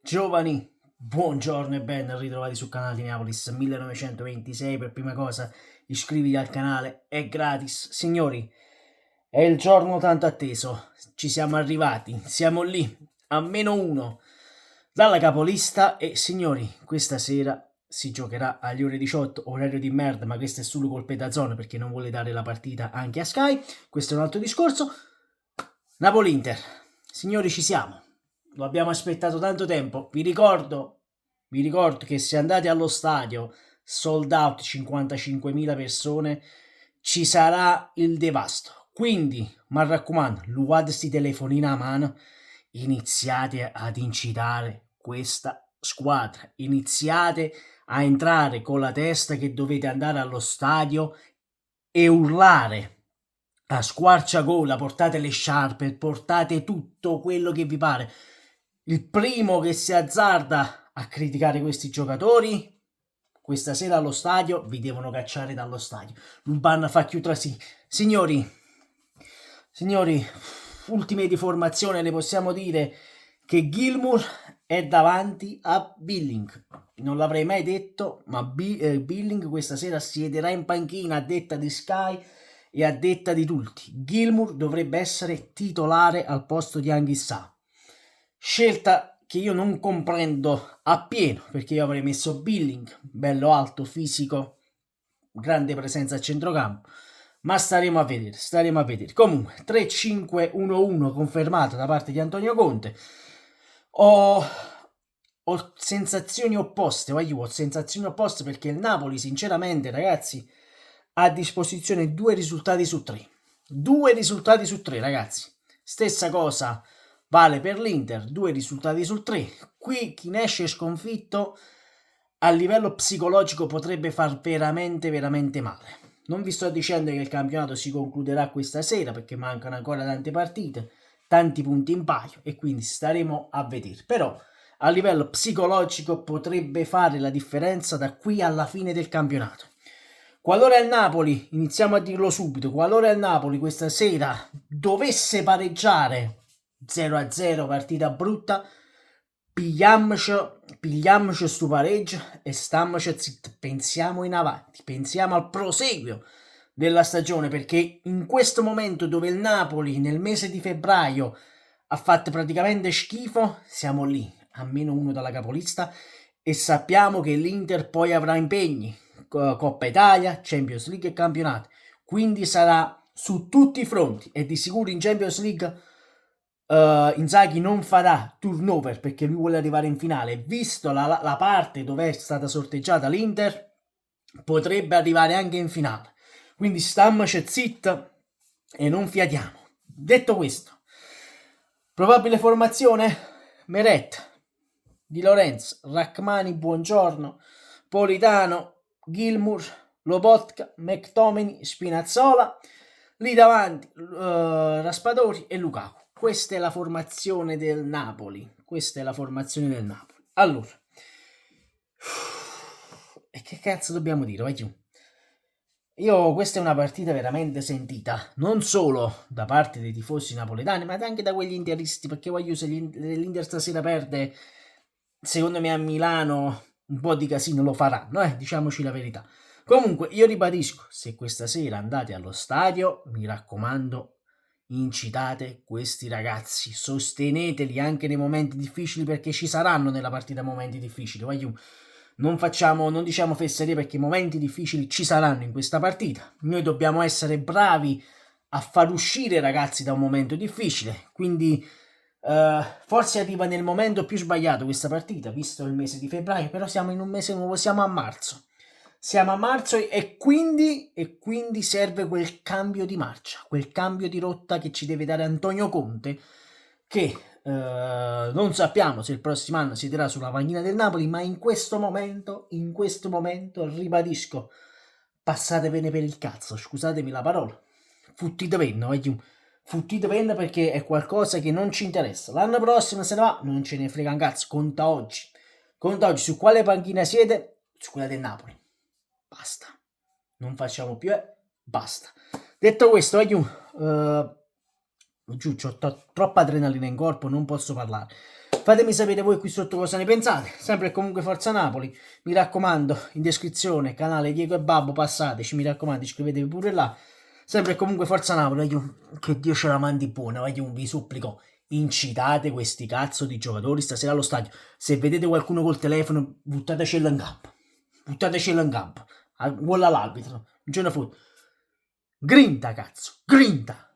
Giovani, buongiorno e ben ritrovati sul canale di Neapolis 1926. Per prima cosa iscriviti al canale, è gratis. Signori, è il giorno tanto atteso, ci siamo arrivati, siamo lì, a -1 dalla capolista e signori, questa sera si giocherà alle ore 18, orario di merda, ma questo è solo colpa da zona perché non vuole dare la partita anche a Sky, questo è un altro discorso. Napoli-Inter, signori ci siamo. Lo abbiamo aspettato tanto tempo. Vi ricordo che se andate allo stadio, sold out 55.000 persone, ci sarà il devasto. Quindi, mi raccomando, luvate sti telefonini a mano, iniziate ad incitare questa squadra, iniziate a entrare con la testa che dovete andare allo stadio e urlare a squarciagola, portate le sciarpe, portate tutto quello che vi pare. Il primo che si azzarda a criticare questi giocatori, questa sera allo stadio vi devono cacciare dallo stadio. Luban fa chiudere sì. Signori, ultime di formazione le possiamo dire che Gilmour è davanti a Billing. Non l'avrei mai detto, ma Billing questa sera siederà in panchina a detta di Sky e a detta di tutti. Gilmour dovrebbe essere titolare al posto di Anghissà. Scelta che io non comprendo appieno, perché io avrei messo Billing, bello alto, fisico, grande presenza a centrocampo, ma staremo a vedere. Comunque, 3-5-1-1 confermato da parte di Antonio Conte. Ho sensazioni opposte, ho sensazioni opposte perché il Napoli, sinceramente, ragazzi, ha a disposizione 2 risultati su 3. 2 risultati su 3, ragazzi. Stessa cosa vale per l'Inter, 2 risultati su 3. Qui chi ne esce sconfitto a livello psicologico potrebbe far veramente male. Non vi sto dicendo che il campionato si concluderà questa sera perché mancano ancora tante partite, tanti punti in paio e quindi staremo a vedere. Però a livello psicologico potrebbe fare la differenza da qui alla fine del campionato. Qualora il Napoli, iniziamo a dirlo subito, qualora il Napoli questa sera dovesse pareggiare 0-0, partita brutta, pigliamoci sto pareggio e stammoci zitti, pensiamo in avanti, pensiamo al proseguio della stagione, perché in questo momento dove il Napoli nel mese di febbraio ha fatto praticamente schifo, siamo lì, a -1 dalla capolista e sappiamo che l'Inter poi avrà impegni, Coppa Italia, Champions League e campionato, quindi sarà su tutti i fronti e di sicuro in Champions League Inzaghi non farà turnover perché lui vuole arrivare in finale. Visto la parte dove è stata sorteggiata l'Inter, potrebbe arrivare anche in finale. Quindi stammaci zitta e non fiatiamo. Detto questo, probabile formazione: Meret, Di Lorenzo, Rachmani, Buongiorno, Politano, Gilmour, Lobotka, McTominay, Spinazzola, lì davanti Raspadori e Lukaku. Questa è la formazione del Napoli. Allora, e che cazzo dobbiamo dire? Vai giù. Questa è una partita veramente sentita, non solo da parte dei tifosi napoletani, ma anche da quegli interisti, perché se l'Inter stasera perde, secondo me a Milano un po' di casino lo faranno, diciamoci la verità. Comunque, io ribadisco, se questa sera andate allo stadio, mi raccomando, incitate questi ragazzi, sosteneteli anche nei momenti difficili, perché ci saranno nella partita momenti difficili, non diciamo fesserie perché i momenti difficili ci saranno in questa partita. Noi dobbiamo essere bravi a far uscire i ragazzi da un momento difficile, quindi forse arriva nel momento più sbagliato questa partita, visto il mese di febbraio, però siamo in un mese nuovo, siamo a marzo. E quindi serve quel cambio di marcia, quel cambio di rotta che ci deve dare Antonio Conte, che non sappiamo se il prossimo anno siederà sulla panchina del Napoli, ma in questo momento, ribadisco, passatevene per il cazzo, scusatemi la parola, futtite venno perché è qualcosa che non ci interessa. L'anno prossimo se ne va, non ce ne frega un cazzo, conta oggi su quale panchina siete, su quella del Napoli. Basta, non facciamo più, basta. Detto questo, giù, c'ho troppa adrenalina in corpo, non posso parlare. Fatemi sapere voi qui sotto cosa ne pensate. Sempre e comunque Forza Napoli. Mi raccomando, in descrizione, canale Diego e Babbo, passateci, mi raccomando, iscrivetevi pure là. Sempre e comunque Forza Napoli, che Dio ce la mandi buona, vi supplico, incitate questi cazzo di giocatori stasera allo stadio. Se vedete qualcuno col telefono, buttatecelo in campo. Buttatecelo in campo. Vuole l'arbitro, non ce ne fotte. Grinta, cazzo, grinta!